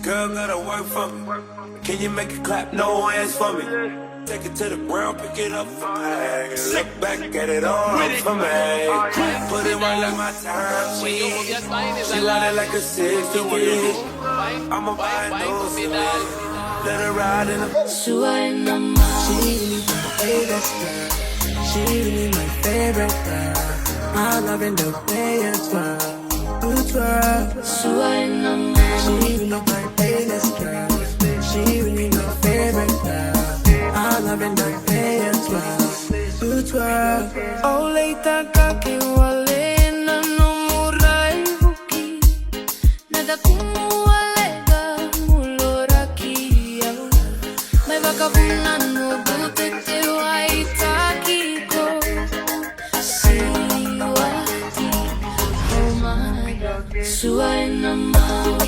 Girl, gotta work for me. Can you make it clap? No hands for me. Take it to the ground, pick it up for me. Look back, get it all for me. Put it right like my time. She ride it like a 60 kid. I'ma buy those. Let her ride in the Siwati Au Mada. She really my favorite girl. She really my favorite girl. I love it the way you twirl. You twirl. Siwati Au Mada. She really my favorite girl. She really my favorite girl. I love it the way you twirl. You twirl. Oh, leita kaki wale na no murai buki. Nada kumu walega mulorakia. May vakabunan mo butete waitakiko. Siwati Au Mada. Siwati Au Mada. Siwati Au Mada.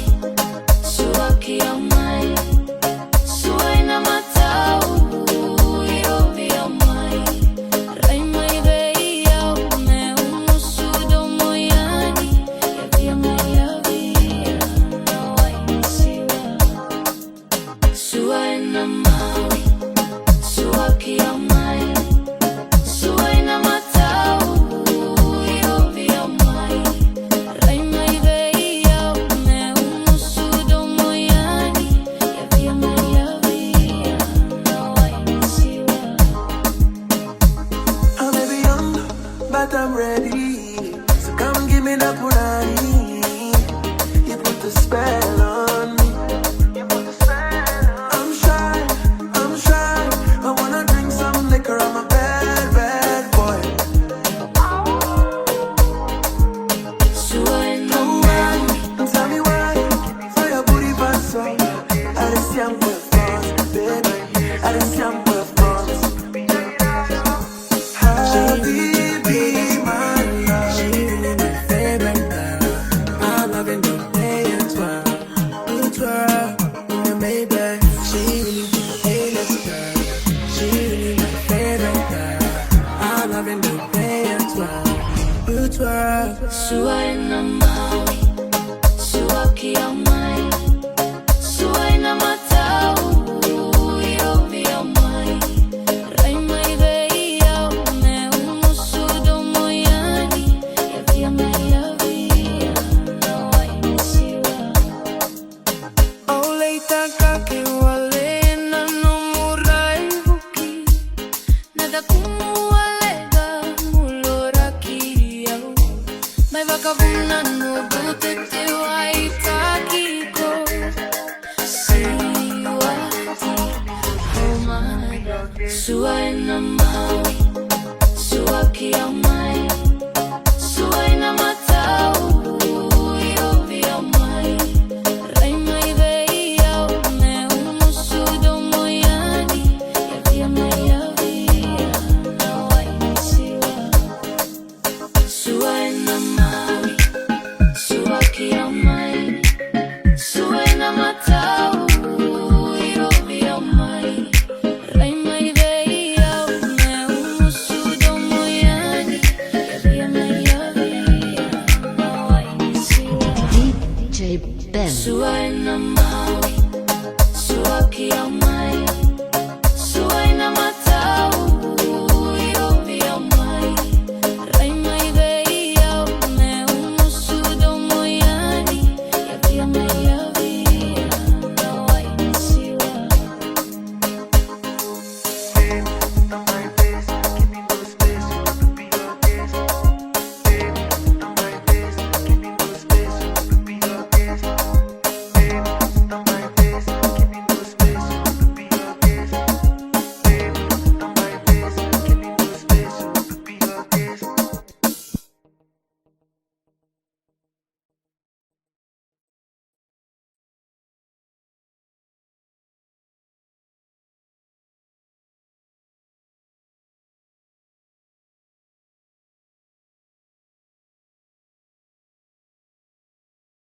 Siwati Au Mada. But I'm ready, so come give me that punani. You put the spell on me. I'm shy, I wanna drink some liquor, I'm a bad, bad boy. Siwati Au Mada. Tell me why your booty pass so. I just young performance, baby, I just young performance. Siwati Au Mada. Siwati Au Mada. Siwati Au Mada. Au Mada. Rai mai veia me umusudo moyani. Ya via meia via. No ai siwa. Oh leita kaki wale na no murai buki. Nada kumu walega mulorakia. May vakabunan mo butete waitakiko. Siwati Au Mada. Siwati Au Mada. Siwati Au Mada. Siwati Au Mada. Au Mada. Rai mai veia me umusudo moyani. Ya via meia via. No ai siwa. Siwati Au Mada. Siwati Au Mada. Siwati Au Mada. Au Mada. Rai mai veia me umusudo moyani. Ya via meia via. No ai siwa. DJ Ben. Siwati Au Mada. Siwati Au Mada.